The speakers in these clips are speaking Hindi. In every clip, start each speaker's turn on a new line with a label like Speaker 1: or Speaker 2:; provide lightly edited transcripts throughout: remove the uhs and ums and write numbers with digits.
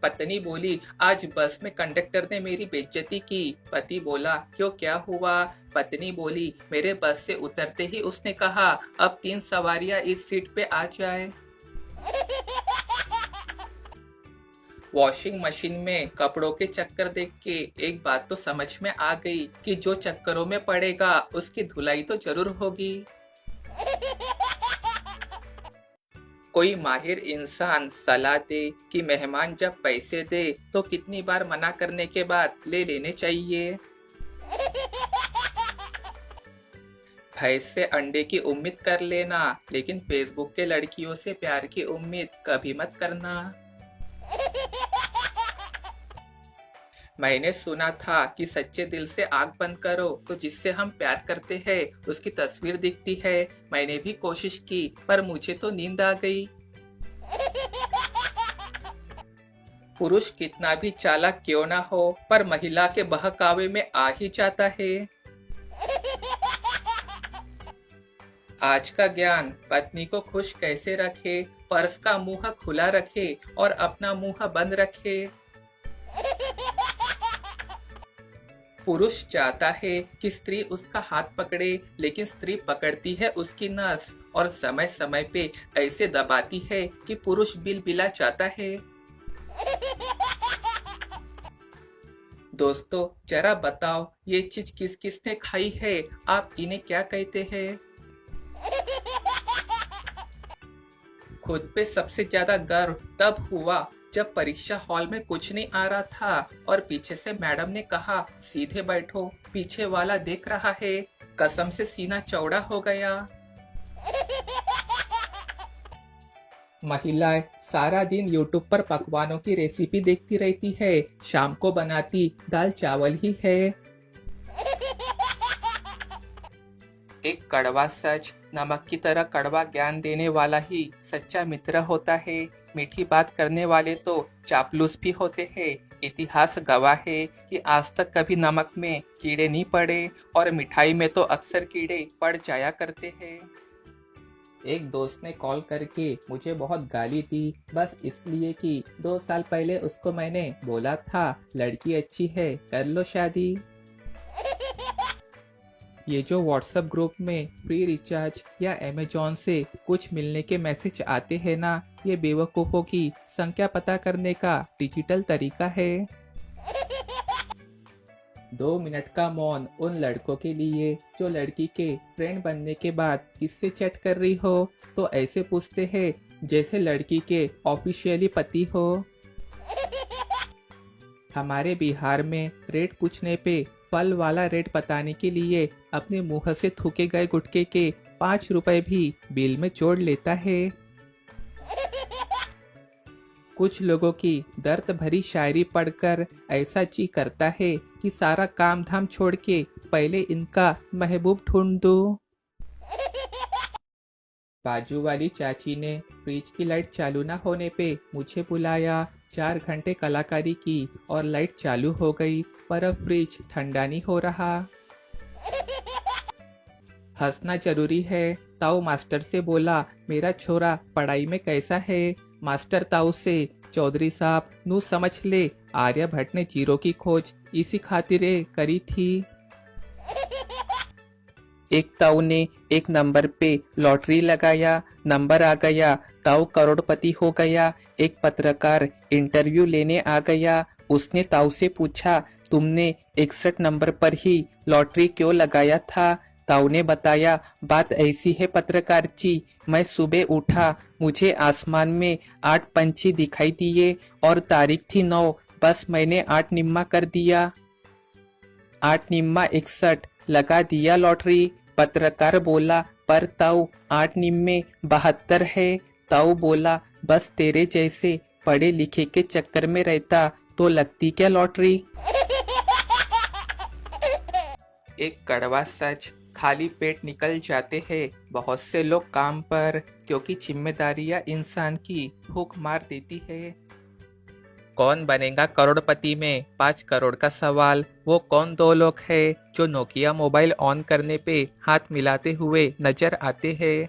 Speaker 1: पत्नी बोली, आज बस में कंडक्टर ने मेरी बेइज्जती की। पति बोला, क्यों, क्या हुआ? पत्नी बोली, मेरे बस से उतरते ही उसने कहा, अब 3 सवारियां इस सीट पे आ जाए। वॉशिंग मशीन में कपड़ों के चक्कर देख के एक बात तो समझ में आ गई कि जो चक्करों में पड़ेगा उसकी धुलाई तो जरूर होगी। कोई माहिर इंसान सलाह दे कि मेहमान जब पैसे दे तो कितनी बार मना करने के बाद ले लेने चाहिए। भैंस से अंडे की उम्मीद कर लेना, लेकिन फेसबुक के लड़कियों से प्यार की उम्मीद कभी मत करना। मैंने सुना था कि सच्चे दिल से आंख बंद करो तो जिससे हम प्यार करते हैं उसकी तस्वीर दिखती है। मैंने भी कोशिश की पर मुझे तो नींद आ गई। पुरुष कितना भी चालाक क्यों ना हो पर महिला के बहकावे में आ ही जाता है। आज का ज्ञान, पत्नी को खुश कैसे रखे, पर्स का मुंह खुला रखे और अपना मुंह बंद रखे। पुरुष चाहता है कि स्त्री उसका हाथ पकड़े, लेकिन स्त्री पकड़ती है उसकी नस और समय समय पे ऐसे दबाती है कि पुरुष बिलबिला जाता है। दोस्तों, जरा बताओ, ये चीज किस किसने खाई है? आप इन्हें क्या कहते हैं? खुद पे सबसे ज्यादा गर्व तब हुआ जब परीक्षा हॉल में कुछ नहीं आ रहा था और पीछे से मैडम ने कहा, सीधे बैठो, पीछे वाला देख रहा है। कसम से सीना चौड़ा हो गया। महिलाएं सारा दिन यूट्यूब पर पकवानों की रेसिपी देखती रहती है, शाम को बनाती दाल चावल ही है। एक कड़वा सच, नमक की तरह कड़वा ज्ञान देने वाला ही सच्चा मित्र होता है। मीठी बात करने वाले तो चापलूस भी होते हैं। इतिहास गवाह है कि आज तक कभी नमक में कीड़े नहीं पड़े और मिठाई में तो अक्सर कीड़े पड़ जाया करते हैं। एक दोस्त ने कॉल करके मुझे बहुत गाली दी, बस इसलिए कि 2 साल पहले उसको मैंने बोला था, लड़की अच्छी है, कर लो शादी। ये जो व्हाट्सएप ग्रुप में फ्री रिचार्ज या अमेजोन से कुछ मिलने के मैसेज आते हैं ना, ये बेवकूफ़ों की संख्या पता करने का डिजिटल तरीका है। 2 मिनट का मौन उन लड़कों के लिए जो लड़की के फ्रेंड बनने के बाद किससे चैट कर रही हो तो ऐसे पूछते हैं जैसे लड़की के ऑफिशियली पति हो। हमारे बिहार में रेट पूछने पे फल वाला रेट बताने के लिए अपने मुंह से थूके गए गुटखे के 5 रुपए भी बिल में जोड़ लेता है। कुछ लोगों की दर्द भरी शायरी पढ़कर ऐसा जी करता है कि सारा काम धाम छोड़ के पहले इनका महबूब ढूंढ दूं। बाजू वाली चाची ने फ्रिज की लाइट चालू न होने पे मुझे बुलाया। 4 घंटे कलाकारी की और लाइट चालू हो गई, पर अब फ्रिज ठंडा नहीं हो रहा। हंसना जरूरी है। ताऊ मास्टर से बोला, मेरा छोरा पढ़ाई में कैसा है? मास्टर ताऊ से, चौधरी साहब नू समझ ले, आर्यभट्ट ने जीरो की खोज इसी खातिर करी थी। एक ताऊ ने एक नंबर पे लॉटरी लगाया, नंबर आ गया, ताऊ करोड़पति हो गया। एक पत्रकार इंटरव्यू लेने आ गया, उसने ताऊ से पूछा, तुमने 61 नंबर पर ही लॉटरी क्यों लगाया था? ताऊ ने बताया, बात ऐसी है पत्रकार जी, मैं सुबह उठा, मुझे आसमान में 8 पंछी दिखाई दिए और तारीख थी 9, बस मैंने 8 निम्मा कर दिया। 8 निम्मा 61, लगा दिया लॉटरी। पत्रकार बोला, पर ताऊ 8 निम्मे 72 है। ताऊ बोला, बस तेरे जैसे पढ़े लिखे के चक्कर में रहता तो लगती क्या लॉटरी। एक कड़वा सच, खाली पेट निकल जाते हैं बहुत से लोग काम पर, क्योंकि जिम्मेदारियां इंसान की भूख मार देती है। कौन बनेगा करोड़पति में 5 करोड़ का सवाल, वो कौन 2 लोग हैं जो नोकिया मोबाइल ऑन करने पे हाथ मिलाते हुए नजर आते हैं।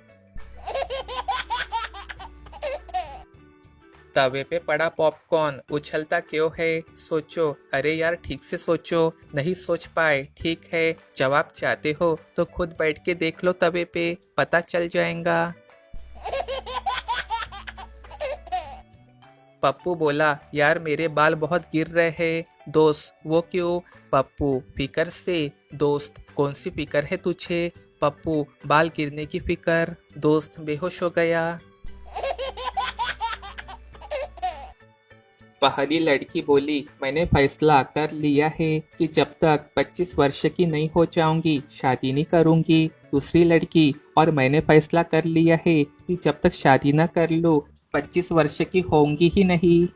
Speaker 1: तवे पे पड़ा पॉपकॉर्न उछलता क्यों है? सोचो। अरे यार ठीक से सोचो। नहीं सोच पाए? ठीक है, जवाब चाहते हो तो खुद बैठ के देख लो तवे पे, पता चल जाएगा। पप्पू बोला, यार मेरे बाल बहुत गिर रहे हैं। दोस्त, वो क्यों? पप्पू, फिकर से। दोस्त, कौन सी फिकर है तुझे? पप्पू, बाल गिरने की फिकर। दोस्त बेहोश हो गया। पहली लड़की बोली, मैंने फैसला कर लिया है कि जब तक 25 वर्ष की नहीं हो जाऊंगी शादी नहीं करूंगी। दूसरी लड़की, और मैंने फैसला कर लिया है कि जब तक शादी न कर लूं 25 वर्ष की होंगी ही नहीं।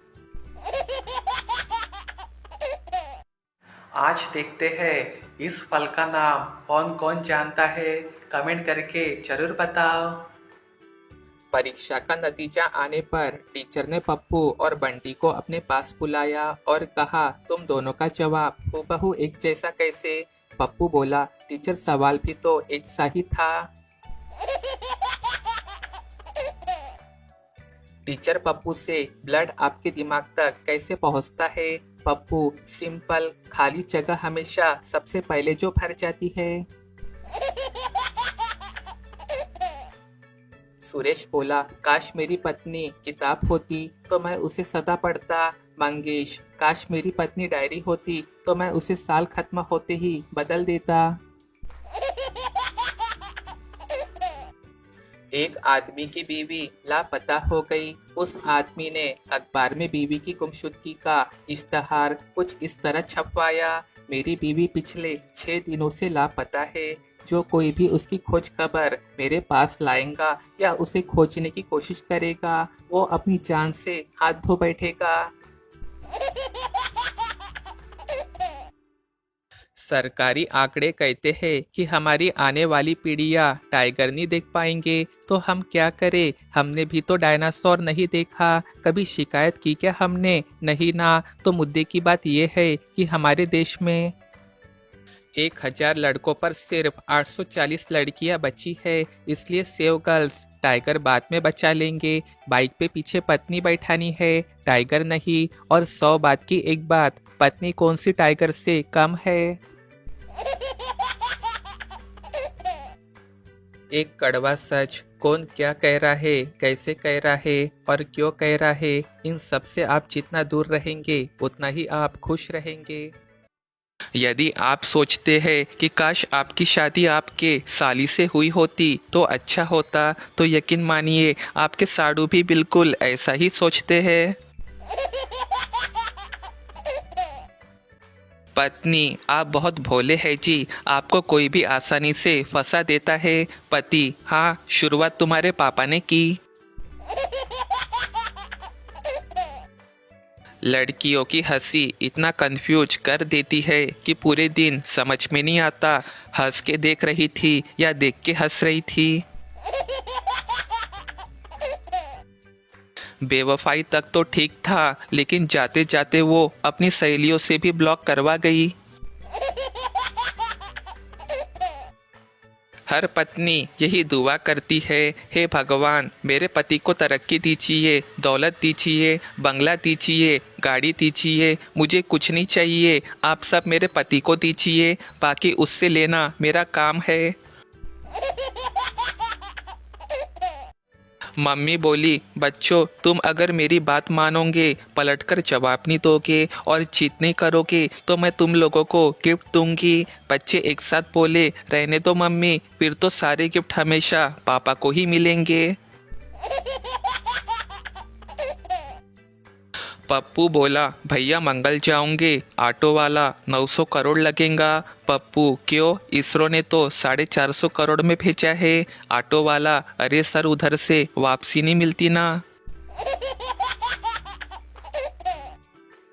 Speaker 1: आज देखते हैं इस फल का नाम कौन कौन जानता है, कमेंट करके जरूर बताओ। परीक्षा का नतीजा आने पर टीचर ने पप्पू और बंटी को अपने पास बुलाया और कहा, तुम दोनों का जवाब हूबहू एक जैसा कैसे? पप्पू बोला, टीचर सवाल भी तो एक सा ही था। टीचर पप्पू से, ब्लड आपके दिमाग तक कैसे पहुंचता है? पप्पू, सिंपल, खाली जगह हमेशा सबसे पहले जो भर जाती है। सुरेश बोला, काश मेरी पत्नी किताब होती तो मैं उसे सदा पढ़ता। मंगेश, काश मेरी पत्नी डायरी होती तो मैं उसे साल खत्म होते ही बदल देता। एक आदमी की बीवी लापता हो गई। उस आदमी ने अखबार में बीवी की गुमशुदगी का इश्तहार कुछ इस तरह छपवाया, मेरी बीवी पिछले 6 दिनों से लापता है। जो कोई भी उसकी खोज खबर मेरे पास लाएगा या उसे खोजने की कोशिश करेगा वो अपनी जान से हाथ धो बैठेगा। सरकारी आंकड़े कहते हैं कि हमारी आने वाली पीढ़ियां टाइगर नहीं देख पाएंगे, तो हम क्या करें? हमने भी तो डायनासोर नहीं देखा। कभी शिकायत की क्या हमने? नहीं ना। तो मुद्दे की बात यह है कि हमारे देश में 1000 लड़कों पर सिर्फ 840 लड़कियां बची है, इसलिए सेव गर्ल्स, टाइगर बाद में बचा लेंगे। बाइक पे पीछे पत्नी बैठानी है, टाइगर नहीं। और 100 बात की एक बात, पत्नी कौन सी टाइगर से कम है? एक कड़वा सच, कौन क्या कह रहा है, कैसे कह रहा है और क्यों कह रहा है, इन सब से आप जितना दूर रहेंगे उतना ही आप खुश रहेंगे। यदि आप सोचते हैं कि काश आपकी शादी आपके साली से हुई होती तो अच्छा होता, तो यकीन मानिए आपके साड़ू भी बिल्कुल ऐसा ही सोचते हैं। पत्नी, आप बहुत भोले हैं जी, आपको कोई भी आसानी से फंसा देता है। पति, हाँ, शुरुआत तुम्हारे पापा ने की। लड़कियों की हंसी इतना कंफ्यूज कर देती है कि पूरे दिन समझ में नहीं आता हंस के देख रही थी या देख के हंस रही थी। बेवफाई तक तो ठीक था, लेकिन जाते जाते वो अपनी सहेलियों से भी ब्लॉक करवा गई। हर पत्नी यही दुआ करती है, हे भगवान मेरे पति को तरक्की दीजिए, दौलत दीजिए, बंगला दीजिए, गाड़ी दीजिए, मुझे कुछ नहीं चाहिए, आप सब मेरे पति को दीजिए, बाकी उससे लेना मेरा काम है। मम्मी बोली, बच्चों तुम अगर मेरी बात मानोगे, पलटकर जवाब नहीं दोगे और जीत नहीं करोगे तो मैं तुम लोगों को गिफ्ट दूंगी। बच्चे एक साथ बोले, रहने दो मम्मी, फिर तो सारे गिफ्ट हमेशा पापा को ही मिलेंगे। पप्पू बोला, भैया मंगल जाऊंगे, ऑटो वाला 900 करोड़ लगेगा। पप्पू, क्यों? इसरो ने तो 450 करोड़ में भेजा है। ऑटो वाला, अरे सर उधर से वापसी नहीं मिलती ना।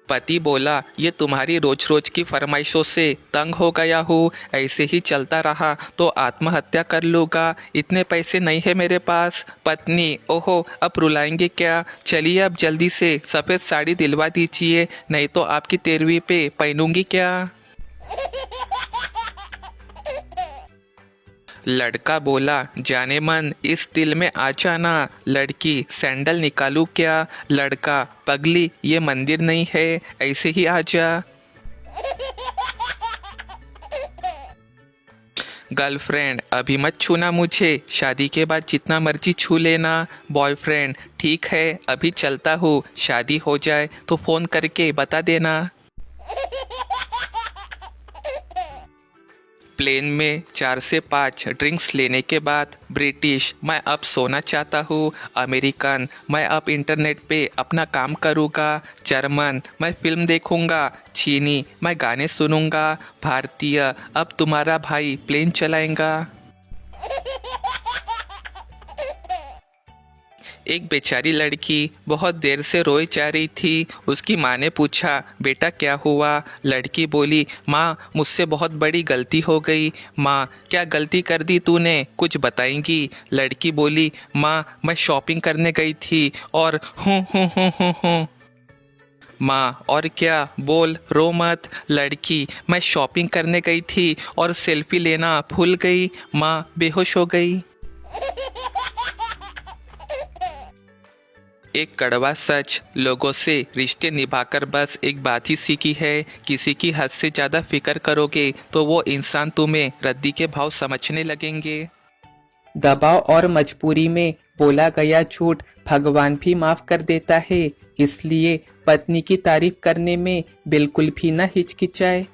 Speaker 1: पति बोला, ये तुम्हारी रोज रोज की फरमाइशों से तंग हो गया हूँ, ऐसे ही चलता रहा तो आत्महत्या कर लूँगा, इतने पैसे नहीं है मेरे पास। पत्नी, ओहो अब रुलाएंगे क्या, चलिए अब जल्दी से सफ़ेद साड़ी दिलवा दीजिए, नहीं तो आपकी 13वीं पे पहनूंगी क्या। लड़का बोला, जाने मन इस दिल में आ जाना। लड़की, सैंडल निकालूं क्या? लड़का, पगली ये मंदिर नहीं है, ऐसे ही आ जा। गर्लफ्रेंड, अभी मत छूना मुझे, शादी के बाद जितना मर्जी छू लेना। बॉयफ्रेंड, ठीक है अभी चलता हूँ, शादी हो जाए तो फोन करके बता देना। प्लेन में 4 से 5 ड्रिंक्स लेने के बाद ब्रिटिश, मैं अब सोना चाहता हूँ। अमेरिकन, मैं अब इंटरनेट पे अपना काम करूँगा। जर्मन, मैं फिल्म देखूँगा। चीनी, मैं गाने सुनूँगा। भारतीय, अब तुम्हारा भाई प्लेन चलाएगा। एक बेचारी लड़की बहुत देर से रोई जा रही थी। उसकी माँ ने पूछा, बेटा क्या हुआ? लड़की बोली, माँ मुझसे बहुत बड़ी गलती हो गई। माँ, क्या गलती कर दी तूने, कुछ बताएंगी? लड़की बोली, माँ मैं शॉपिंग करने गई थी और हूँ। माँ, और क्या? बोल, रो मत। लड़की, मैं शॉपिंग करने गई थी और सेल्फी लेना भूल गई। माँ बेहोश हो गई। एक कड़वा सच, लोगों से रिश्ते निभाकर बस एक बात ही सीखी है, किसी की हद से ज़्यादा फिक्र करोगे तो वो इंसान तुम्हें रद्दी के भाव समझने लगेंगे। दबाव और मजबूरी में बोला गया झूठ भगवान भी माफ कर देता है, इसलिए पत्नी की तारीफ करने में बिल्कुल भी न हिचकिचाए।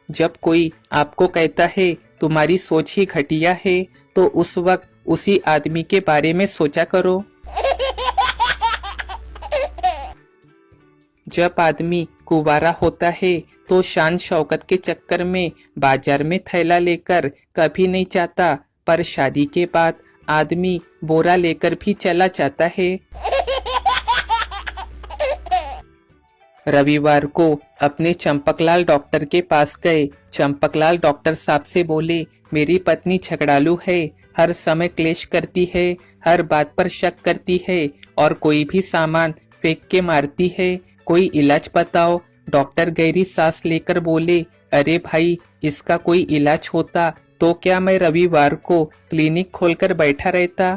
Speaker 1: जब कोई आपको कहता है तुम्हारी सोच ही घटिया है, तो उस वक्त उसी आदमी के बारे में सोचा करो। जब आदमी कुंवारा होता है तो शान शौकत के चक्कर में बाजार में थैला लेकर कभी नहीं जाता, पर शादी के बाद आदमी बोरा लेकर भी चला जाता है। रविवार को अपने चंपकलाल डॉक्टर के पास गए। चंपकलाल डॉक्टर साहब से बोले, मेरी पत्नी झगड़ालू है, हर समय क्लेश करती है, हर बात पर शक करती है और कोई भी सामान फेंक के मारती है, कोई इलाज बताओ। डॉक्टर गहरी सांस लेकर बोले, अरे भाई, इसका कोई इलाज होता तो क्या मैं रविवार को क्लिनिक खोलकर बैठा रहता?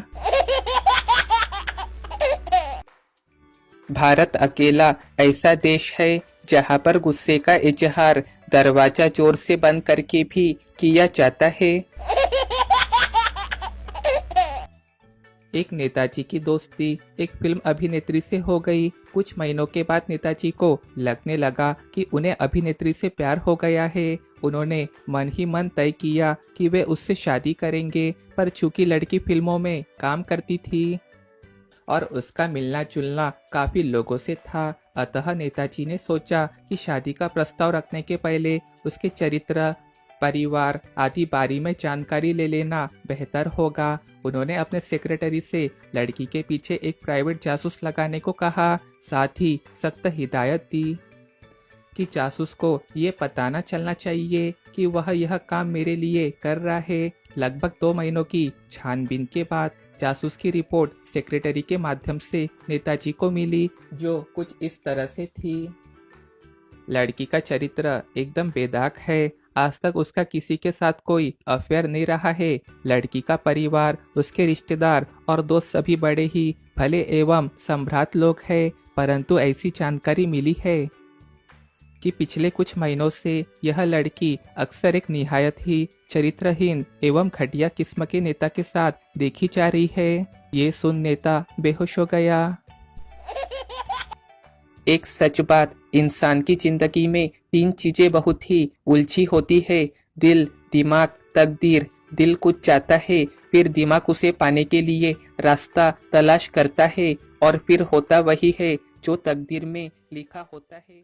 Speaker 1: भारत अकेला ऐसा देश है जहाँ पर गुस्से का इजहार दरवाजा जोर से बंद करके भी किया जाता है। एक नेताजी की दोस्ती एक फिल्म अभिनेत्री से हो गई। कुछ महीनों के बाद नेताजी को लगने लगा कि उन्हें अभिनेत्री से प्यार हो गया है। उन्होंने मन ही मन तय किया कि वे उससे शादी करेंगे, पर चूंकि लड़की फिल्मों में काम करती थी और उसका मिलना जुलना काफी लोगों से था, अतः नेताजी ने सोचा कि शादी का प्रस्ताव रखने के पहले उसके चरित्र, परिवार आदि बारे में जानकारी ले लेना बेहतर होगा। उन्होंने अपने सेक्रेटरी से लड़की के पीछे एक प्राइवेट जासूस लगाने को कहा, साथ ही सख्त हिदायत दी कि जासूस को ये पता न चलना चाहिए कि वह यह काम मेरे लिए कर रहा है। लगभग 2 महीनों की छानबीन के बाद जासूस की रिपोर्ट सेक्रेटरी के माध्यम से नेताजी को मिली, जो कुछ इस तरह से थी। लड़की का चरित्र एकदम बेदाग है, आज तक उसका किसी के साथ कोई अफेयर नहीं रहा है। लड़की का परिवार, उसके रिश्तेदार और दोस्त सभी बड़े ही भले एवं सम्भ्रात लोग हैं, परंतु ऐसी जानकारी मिली है कि पिछले कुछ महीनों से यह लड़की अक्सर एक निहायत ही चरित्रहीन एवं घटिया किस्म के नेता के साथ देखी जा रही है। ये सुन नेता बेहोश हो गया। एक सच बात, इंसान की जिंदगी में 3 चीजें बहुत ही उलझी होती है, दिल, दिमाग, तकदीर। दिल कुछ चाहता है, फिर दिमाग उसे पाने के लिए रास्ता तलाश करता है और फिर होता वही है जो तकदीर में लिखा होता है।